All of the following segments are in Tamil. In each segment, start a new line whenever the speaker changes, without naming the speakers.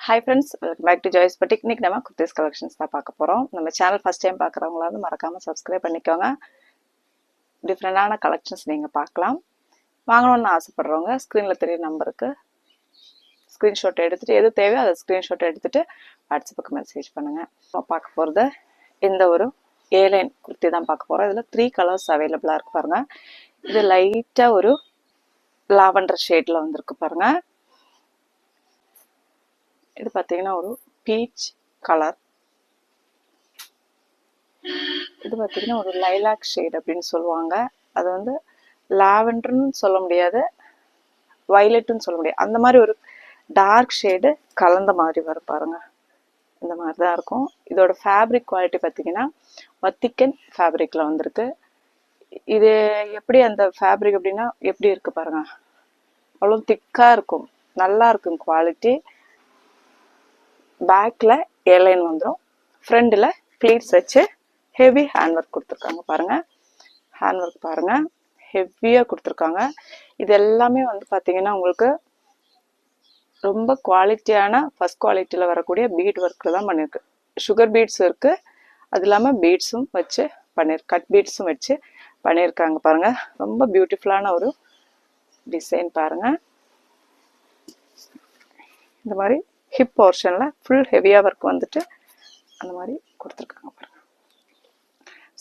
Hi friends, welcome back to Joy's Boutique. இன்னைக்கு நம்ம குர்த்திஸ் கலெக்ஷன்ஸ் தான் பார்க்க போறோம். நம்ம சேனல் ஃபர்ஸ்ட் டைம் பார்க்குறவங்களா வந்து மறக்காம சப்ஸ்கிரைப் பண்ணிக்கோங்க. டிஃப்ரெண்டான கலெக்ஷன்ஸ் நீங்க பார்க்கலாம். வாங்கணும்னு ஆசைப்படுறவங்க ஸ்க்ரீன்ல தெரிய நம்பருக்கு ஸ்க்ரீன்ஷாட் எடுத்துட்டு எது தேவையோ அதை ஸ்க்ரீன்ஷாட் எடுத்துட்டு வாட்ஸ்அப்புக்கு மெசேஜ் பண்ணுங்க. நம்ம பார்க்க போகிறது இந்த ஒரு ஏலைன் குர்த்தி தான் பார்க்க போறோம். இதில் 3 கலர்ஸ் அவைலபிளாக இருக்கு பாருங்க. இது லைட்டாக ஒரு லாவெண்டர் ஷேட்ல வந்திருக்கு பாருங்க. இது பார்த்தீங்கன்னா ஒரு பீச் கலர். இது பார்த்தீங்கன்னா ஒரு லைலாக் ஷேட் அப்படின்னு சொல்லுவாங்க. அது வந்து லாவெண்டர்னு சொல்ல முடியாது, வயலட்னு சொல்ல முடியாது. அந்த மாதிரி ஒரு டார்க் ஷேடு கலந்த மாதிரி வரும் பாருங்க. இந்த மாதிரி தான் இருக்கும். இதோட ஃபேப்ரிக் குவாலிட்டி பார்த்தீங்கன்னா வத்திக்கன் ஃபேப்ரிக்ல வந்திருக்கு. இது எப்படி அந்த ஃபேப்ரிக் அப்படின்னா எப்படி இருக்கு பாருங்க. அவ்வளோ திக்காக இருக்கும், நல்லா இருக்கும் குவாலிட்டி. பேக்ல ஏலைன் வந்துடும், ஃப்ரண்டில் ப்ளீட்ஸ் வச்சு ஹெவி ஹேண்ட் ஒர்க் கொடுத்துருக்காங்க பாருங்க. ஹேண்ட் ஒர்க் பாருங்க, ஹெவியாக கொடுத்துருக்காங்க. இது எல்லாமே வந்து பார்த்தீங்கன்னா உங்களுக்கு ரொம்ப குவாலிட்டியான ஃபர்ஸ்ட் குவாலிட்டியில் வரக்கூடிய பீட் ஒர்க்கில் தான் பண்ணியிருக்கு. சுகர் பீட்ஸ் இருக்கு, அது இல்லாமல் பீட்ஸும் வச்சு கட் பீட்ஸும் வச்சு பண்ணியிருக்காங்க பாருங்க. ரொம்ப பியூட்டிஃபுல்லான ஒரு டிசைன் பாருங்க. இந்த மாதிரி ஹிப் போர்ஷனில் ஃபுல் ஹெவியாக ஒர்க் வந்துட்டு அந்த மாதிரி கொடுத்துருக்காங்க பாருங்க.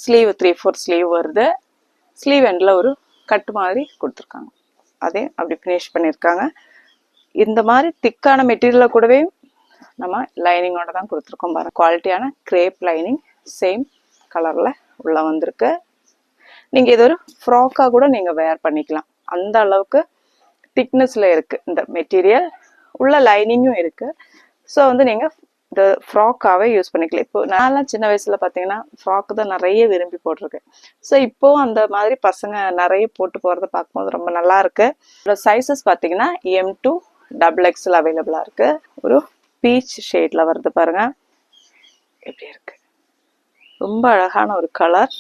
ஸ்லீவ் 3/4 ஸ்லீவ் வருது. ஸ்லீவ் எண்டில் ஒரு கட்டு மாதிரி கொடுத்துருக்காங்க, அதே அப்படி ஃபினிஷ் பண்ணியிருக்காங்க. இந்த மாதிரி திக்கான மெட்டீரியலில் கூடவே நம்ம லைனிங்கோட தான் கொடுத்துருக்கோம் பாருங்க. குவாலிட்டியான கிரேப் லைனிங் சேம் கலரில் உள்ள வந்திருக்கு. நீங்கள் இது ஒரு ஃப்ராக்காக கூட நீங்கள் வேர் பண்ணிக்கலாம், அந்த அளவுக்கு திக்னஸில் இருக்குது இந்த மெட்டீரியல். உள்ள லைனிங்கும் இருக்குது. ஸோ வந்து நீங்கள் இந்த ஃப்ராக்காகவே யூஸ் பண்ணிக்கலாம். இப்போ நான்லாம் சின்ன வயசில் பார்த்தீங்கன்னா ஃப்ராக்கு தான் நிறைய விரும்பி போட்டிருக்கேன். ஸோ இப்போவும் அந்த மாதிரி பசங்க நிறைய போட்டு போகிறத பார்க்கும்போது ரொம்ப நல்லா இருக்கு. இதோட சைஸஸ் பார்த்தீங்கன்னா M2 XXL அவைலபிளாக இருக்கு. ஒரு பீச் ஷேடில் வருது பாருங்க, எப்படி இருக்கு. ரொம்ப அழகான ஒரு கலர்.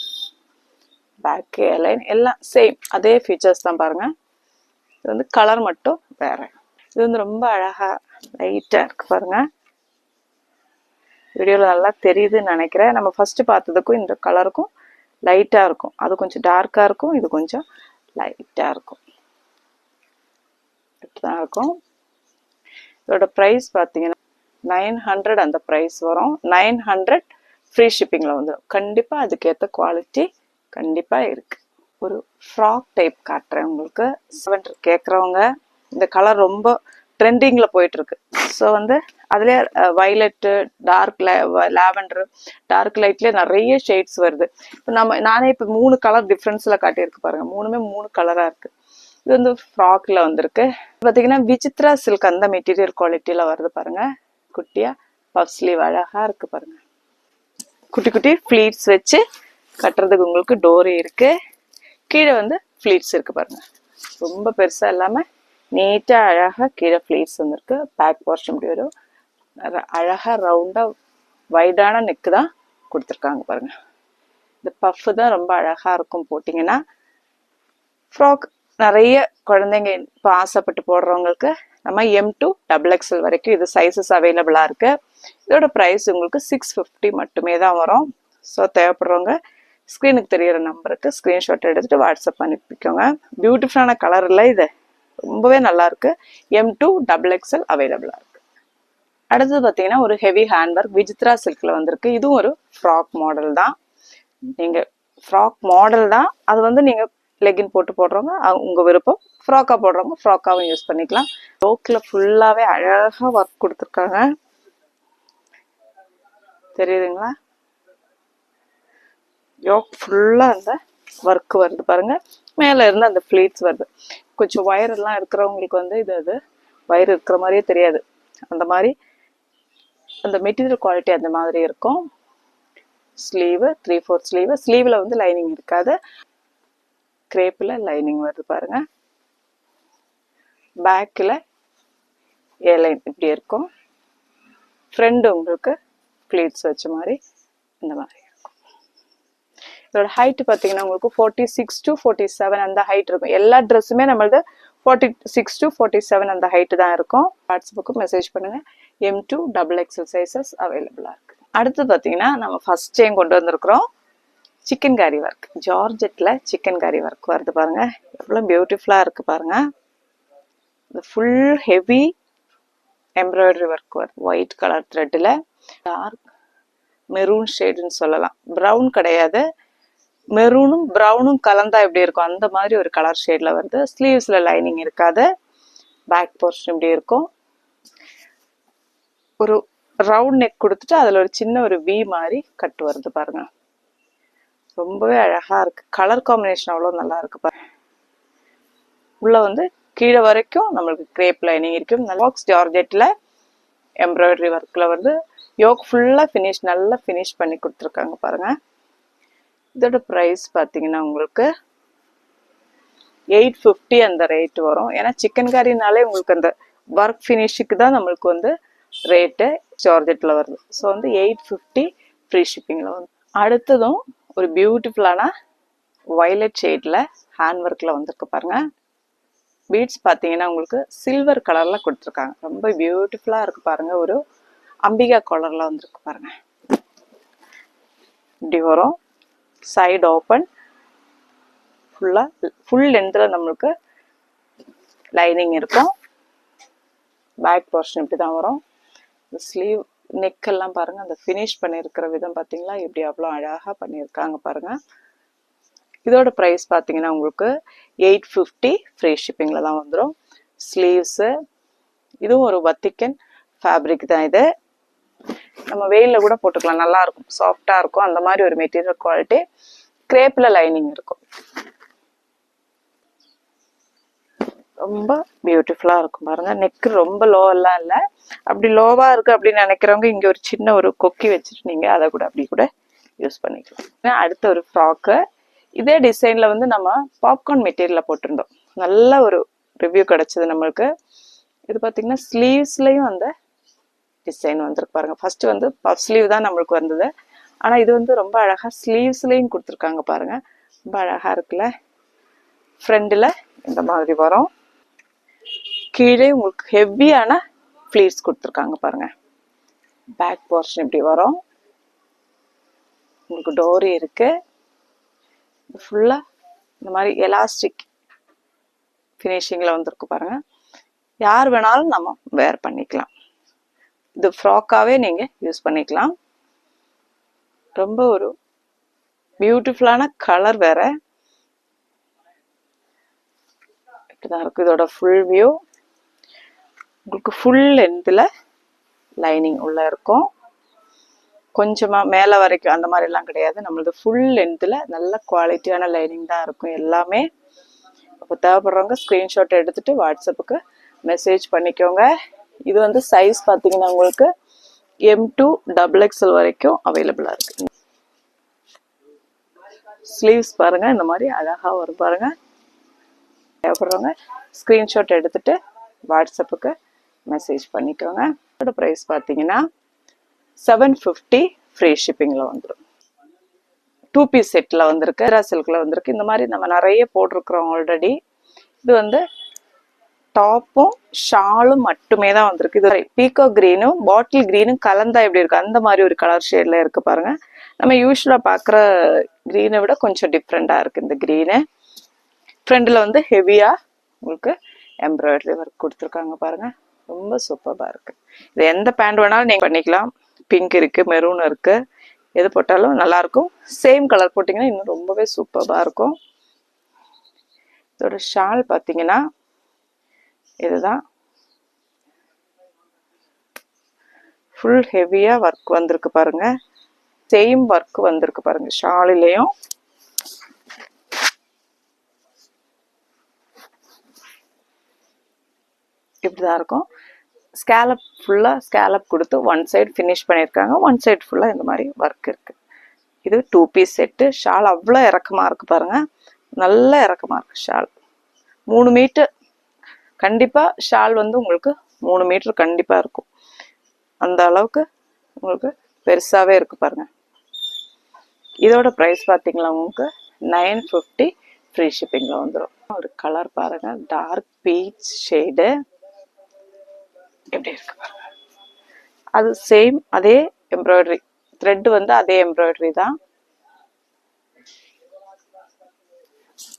பேக் லைன் எல்லாம் சேம் அதே ஃபீச்சர்ஸ் தான் பாருங்க. இது வந்து கலர் மட்டும் வேற. இது வந்து ரொம்ப அழகா லைட்டாக இருக்கு பாருங்க. வீடியோவில் நல்லா தெரியுதுன்னு நினைக்கிறேன். நம்ம ஃபர்ஸ்ட் பார்த்ததுக்கும் இந்த கலருக்கும் லைட்டாக இருக்கும், அது கொஞ்சம் டார்க்காக இருக்கும், இது கொஞ்சம் லைட்டாக இருக்கும், இப்படிதான் இருக்கும். இதோட ப்ரைஸ் பார்த்தீங்கன்னா 900 அந்த ப்ரைஸ் வரும். 900 ஃப்ரீ ஷிப்பிங்கில் வந்துடும். கண்டிப்பாக அதுக்கேற்ற குவாலிட்டி கண்டிப்பாக இருக்குது. ஒரு ஃப்ராக் டைப் காட்டுறேன் உங்களுக்கு. 7 கேட்குறவங்க இந்த கலர் ரொம்ப ட்ரெண்டிங்கில் போயிட்டுருக்கு. ஸோ வந்து அதுலேயே வயலட்டு, டார்க் லாவெண்டர், டார்க் லைட்லேயே நிறைய ஷேட்ஸ் வருது. இப்போ நானே இப்போ 3 கலர் டிஃப்ரென்ஸில் காட்டியிருக்கு பாருங்கள். 3 கலராக இருக்குது. இது வந்து ஃப்ராக்ல வந்திருக்கு. பார்த்தீங்கன்னா விசித்ரா சில்க் அந்த மெட்டீரியல் குவாலிட்டியில் வருது பாருங்க. குட்டியாக பஃப் ஸ்லீவ் அழகாக இருக்குது பாருங்க. குட்டி குட்டி ஃப்ளீட்ஸ் வச்சு கட்டுறதுக்கு உங்களுக்கு டோரி இருக்குது. கீழே வந்து ஃப்ளீட்ஸ் இருக்குது பாருங்க. ரொம்ப பெருசாக இல்லாமல் நீட்டாக அழகாக கீழே ஃப்ளீட்ஸ் வந்துருக்கு. பேக் போர்ஷன் இப்படி வரும். அழகாக ரவுண்டாக வைடான நெக்கு தான் கொடுத்துருக்காங்க பாருங்க. இந்த பஃப் தான் ரொம்ப அழகாக இருக்கும் போட்டிங்கன்னா. ஃப்ராக் நிறைய குழந்தைங்க இப்போ ஆசைப்பட்டு போடுறவங்களுக்கு நம்ம M2 XXL வரைக்கும் இது சைஸஸ் அவைலபிளாக இருக்கு. இதோட ப்ரைஸ் உங்களுக்கு 650 மட்டுமே தான் வரும். ஸோ தேவைப்படுறவங்க ஸ்க்ரீனுக்கு தெரிகிற நம்பருக்கு ஸ்க்ரீன்ஷாட் எடுத்துட்டு வாட்ஸ்அப் அனுப்பிக்கோங்க. பியூட்டிஃபுல்லான கலர் இல்லை, இது ரொம்பவே நல்லா இருக்கு. M2 XXL அவைலபிளாக இருக்கு. அடுத்தது பார்த்தீங்கன்னா ஒரு ஹெவி ஹேண்ட் ஒர்க் விசித்ரா சில்க்ல வந்திருக்கு. இதுவும் ஒரு ஃப்ராக் மாடல் தான். நீங்கள் ஃப்ராக் மாடல் தான், அது வந்து நீங்கள் லெகின் போட்டு போடுறவங்க உங்க விருப்பம். ஃப்ராக்கா போடுறவங்க ஃப்ராக்காவும் யூஸ் பண்ணிக்கலாம். யோக்ல ஃபுல்லாவே அழகா ஒர்க் கொடுத்துருக்காங்க, தெரியுதுங்களா? யோக் ஃபுல்லா அந்த ஒர்க் வருது பாருங்க. மேல இருந்து அந்த ஃபிளீட்ஸ் வருது. கொஞ்சம் வயர் எல்லாம் இருக்கிறவங்களுக்கு வந்து இது வயர் இருக்கிற மாதிரியே தெரியாது. அந்த மாதிரி அந்த மெட்டீரியல் குவாலிட்டி அந்த மாதிரி இருக்கும். Sleeve 3/4 sleeve. ஸ்லீவ்ல வந்து லைனிங் இருக்காது, கிரேப்பில் லைனிங் வருது பாருங்க. பேக்கில் ஏலைன் இப்படி இருக்கும். ஃப்ரண்ட் உங்களுக்கு ப்ளீட்ஸ் வச்ச மாதிரி இந்த மாதிரி இருக்கும். இதோட ஹைட் பார்த்தீங்கன்னா உங்களுக்கு 46 to 47 அந்த ஹைட் இருக்கும். எல்லா ட்ரெஸ்ஸுமே நம்மளது 46 to 47 அந்த ஹைட் தான் இருக்கும். வாட்ஸ்அப்புக்கு மெசேஜ் பண்ணுங்க. M2 XXL சைஸஸ் அவைலபிளா இருக்கு. அடுத்து பார்த்தீங்கன்னா நம்ம ஃபர்ஸ்ட் டைம் கொண்டு வந்திருக்கிறோம் சிக்கன் காரி ஒர்க். ஜார்ஜெட்ல சிக்கன் காரி ஒர்க் வருது பாருங்க, எவ்வளோ பியூட்டிஃபுல்லா இருக்கு பாருங்க. இந்த ஃபுல் ஹெவி எம்ப்ராய்டரி ஒர்க் வருது. ஒயிட் கலர் த்ரெட்ல டார்க் மெரூன் ஷேடுன்னு சொல்லலாம். ப்ரௌன் கிடையாது, மெரூனும் ப்ரௌனும் கலந்தா எப்படி இருக்கும் அந்த மாதிரி ஒரு கலர் ஷேட்ல வருது. ஸ்லீவ்ஸ்ல லைனிங் இருக்காது. பேக் போர்ஷன் இப்படி இருக்கும். ஒரு ரவுண்ட் நெக் கொடுத்துட்டு அதுல ஒரு சின்ன ஒரு வி மாதிரி கட்டு வருது பாருங்க. ரொம்பவே அழகா இருக்கு. கலர் காம்பினேஷன் அவ்வளோ நல்லா இருக்கு பாருங்க. உள்ள வந்து கீழே வரைக்கும் நம்மளுக்கு கிரேப் லைனிங் இருக்கும். பாக்ஸ் ஜார்ஜெட்ல எம்ப்ராய்டரி ஒர்க்ல வந்து யோக் ஃபுல்லா ஃபினிஷ் நல்லா ஃபினிஷ் பண்ணி கொடுத்துருக்காங்க பாருங்க. இதோட ப்ரைஸ் பார்த்தீங்கன்னா உங்களுக்கு 850 அந்த ரேட் வரும். ஏன்னா சிக்கன் கறினாலே உங்களுக்கு அந்த ஒர்க் ஃபினிஷுக்கு தான் நம்மளுக்கு வந்து ரேட்டு ஜார்ஜெட்ல வருது. ஸோ வந்து 850 ஃப்ரீ ஷிப்பிங்ல வந்து. அடுத்ததும் ஒரு பியூட்டிஃபுல்லான வயலட் ஷேட்ல ஹேண்ட் ஒர்க்ல வந்திருக்கு பாருங்க. பீட்ஸ் பார்த்தீங்கன்னா உங்களுக்கு சில்வர் கலர்ல கொடுத்துருக்காங்க. ரொம்ப பியூட்டிஃபுல்லா இருக்கு பாருங்க. ஒரு அம்பிகா கலர்ல வந்திருக்கு பாருங்க. இப்படி வரும். சைடு ஓப்பன், ஃபுல்லா ஃபுல் லென்த்ல நம்மளுக்கு லைனிங் இருக்கும். பேக் போர்ஷன் இப்படி தான் வரும். ஸ்லீவ் நெக் எல்லாம் பாருங்க, அந்த ஃபினிஷ் பண்ணியிருக்கிற விதம் பார்த்தீங்களா எப்படி அவ்வளோ அழகா பண்ணியிருக்காங்க பாருங்க. இதோட ப்ரைஸ் பார்த்தீங்கன்னா உங்களுக்கு 850 ஃப்ரீ ஷிப்பிங்ல தான் வந்துடும். ஸ்லீவ்ஸு இதுவும் ஒரு வத்திக்கன் ஃபேப்ரிக் தான். இது நம்ம வெயிலில் கூட போட்டுக்கலாம், நல்லா இருக்கும், சாஃப்டா இருக்கும். அந்த மாதிரி ஒரு மெட்டீரியல் குவாலிட்டி. கிரேப்ல லைனிங் இருக்கும். ரொம்ப பியூட்டிஃபுல்லா இருக்கும் பாருங்க. நெக் ரொம்ப லோவெல்லாம் இல்லை. அப்படி லோவா இருக்கு அப்படின்னு நினைக்கிறவங்க இங்க ஒரு சின்ன ஒரு கொக்கி வச்சுட்டு நீங்க அதை கூட அப்படி கூட யூஸ் பண்ணிக்கலாம். அடுத்த ஒரு ஃப்ராக்கு. இதே டிசைன்ல வந்து நம்ம பாப்கார்ன் மெட்டீரியல்ல போட்டிருந்தோம். நல்ல ஒரு ரிவ்யூ கிடைச்சது நம்மளுக்கு. இது பார்த்தீங்கன்னா ஸ்லீவ்ஸ்லயும் அந்த டிசைன் வந்துருக்கு பாருங்க. ஃபர்ஸ்ட் வந்து பஃப் ஸ்லீவ் தான் நம்மளுக்கு வந்தது. ஆனா இது வந்து ரொம்ப அழகா ஸ்லீவ்ஸ்லயும் கொடுத்துருக்காங்க பாருங்க. ரொம்ப அழகா இருக்குல்ல. ஃப்ரண்ட்ல இந்த மாதிரி வரும். கீழே உங்களுக்கு ஹெவியான ஃப்ளீட்ஸ் கொடுத்துருக்காங்க பாருங்க. பேக் போர்ஷன் இப்படி வரும். உங்களுக்கு டோரி இருக்கு. ஃபுல்லா இந்த மாதிரி எலாஸ்டிக் ஃபினிஷிங்ல வந்திருக்கு பாருங்க. யார் வேணாலும் நம்ம வேர் பண்ணிக்கலாம். இது ஃப்ராக்காவே நீங்க யூஸ் பண்ணிக்கலாம். ரொம்ப ஒரு பியூட்டிஃபுல்லான கலர் வேற. இப்படிதான் இருக்கு இதோட ஃபுல் வியூ. உங்களுக்கு ஃபுல் லென்த்ல லைனிங் உள்ள இருக்கும். கொஞ்சமா மேல வரைக்கும் அந்த மாதிரி எல்லாம் கிடையாது. நம்மளது ஃபுல் லென்த்ல நல்ல குவாலிட்டியான லைனிங் தான் இருக்கும் எல்லாமே. அப்போ தேவைப்படுறவங்க ஸ்கிரீன்ஷாட் எடுத்துட்டு வாட்ஸ்அப்புக்கு மெசேஜ் பண்ணிக்கோங்க. இது வந்து சைஸ் பார்த்தீங்கன்னா உங்களுக்கு M2 XXL வரைக்கும் அவைலபிளா இருக்கு. ஸ்லீவ்ஸ் பாருங்க இந்த மாதிரி அழகா வரும் பாருங்க. தேவைப்படுறவங்க ஸ்கிரீன்ஷாட் எடுத்துட்டு வாட்ஸ்அப்புக்கு மெசேஜ் பண்ணிக்கோங்க. இதோட ப்ரைஸ் பார்த்தீங்கன்னா 750 ஃப்ரீ ஷிப்பிங்ல வந்துடும். 2 பீஸ் செட்ல வந்திருக்கு. சில்க்ல வந்திருக்கு. இந்த மாதிரி நம்ம நிறைய போட்டிருக்கிறோம் ஆல்ரெடி. இது வந்து டாப்பும் ஷாலும் மட்டுமே தான் வந்திருக்கு. இது பீக்கோ கிரீனும் பாட்டில் கிரீனும் கலந்தா எப்படி இருக்கு அந்த மாதிரி ஒரு கலர் ஷேட்ல இருக்கு பாருங்க. நம்ம யூஸ்வலா பாக்குற கிரீனை விட கொஞ்சம் டிஃப்ரெண்டா இருக்கு இந்த கிரீனு. ஃப்ரண்ட்ல வந்து ஹெவியா உங்களுக்கு எம்ப்ராய்டரி ஒர்க் கொடுத்துருக்காங்க பாருங்க. ரொம்ப சூப்பரா இருக்கு. இது எந்த பேண்ட் வேணாலும் நீங்க பண்ணிக்கலாம். பிங்க் இருக்கு, மெரூன் இருக்கு, எது போட்டாலும் நல்லா இருக்கும். சேம் கலர் போட்டீங்கன்னா இன்னும் ரொம்பவே சூப்பரா இருக்கும். இதோட ஷால் பார்த்தீங்கன்னா இதுதான். ஃபுல் ஹெவியா ஒர்க் வந்திருக்கு பாருங்க. சேம் ஒர்க் வந்திருக்கு பாருங்க ஷாலிலையும். இப்படிதான் இருக்கும். ஸ்கேலப் ஃபுல்லா ஸ்கேலப் கொடுத்து ஒன் சைடு ஃபினிஷ் பண்ணியிருக்காங்க. ஒன் சைடு ஃபுல்லா இந்த மாதிரி ஒர்க் இருக்கு. இது 2 பீஸ் செட்டு. ஷால் அவ்வளோ இறக்கமா இருக்கு பாருங்க. நல்ல இறக்கமா இருக்கு ஷால். 3 மீட்டர் கண்டிப்பா ஷால் வந்து உங்களுக்கு 3 மீட்டர் கண்டிப்பா இருக்கும். அந்த அளவுக்கு உங்களுக்கு பெருசாவே இருக்கு பாருங்க. இதோட ப்ரைஸ் பார்த்தீங்களா உங்களுக்கு 950 ஃப்ரீ ஷிப்பிங்கில் வந்துடும். ஒரு கலர் பாருங்கள், டார்க் பீச் ஷேடு எப்படி இருக்கு பாருங்க. அது சேம் அதே எம்ப்ராய்டரி த்ரெட் வந்து அதே எம்ப்ராய்டரி தான்.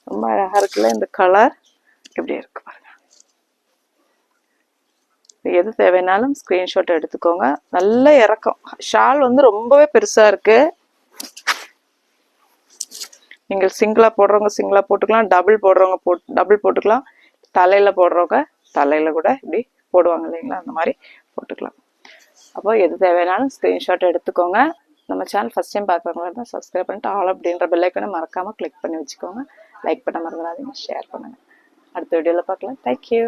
ரொம்ப அழகா இருக்குல்ல இந்த கலர், எப்படி இருக்கு பாருங்க. எது தேவைனாலும் ஸ்கிரீன்ஷாட் எடுத்துக்கோங்க. நல்ல இறக்கம். ஷால் வந்து ரொம்பவே பெருசா இருக்கு. நீங்கள் சிங்கிளா போடுறவங்க சிங்கிளா போட்டுக்கலாம், டபுள் போடுறவங்க டபுள் போட்டுக்கலாம், தலையில போடுறவங்க தலையில கூட இப்படி போடுவாங்க இல்லைங்களா, அந்த மாதிரி போட்டுக்கலாம். அப்போ எது தேவைனாலும் ஸ்கிரீன்ஷாட் எடுத்துக்கோங்க. நம்ம சேனல் ஃபர்ஸ்ட் டைம் பார்க்குறவங்களா இருந்தால் சப்ஸ்கிரைப் பண்ணிட்டு ஆல் அப்படின்ற பெல் ஐக்கனை மறக்காமல் கிளிக் பண்ணி வச்சுக்கோங்க. லைக் பண்ண மறந்துடாதீங்க, ஷேர் பண்ணுங்கள். அடுத்த வீடியோவில் பார்க்கலாம். தேங்க்யூ.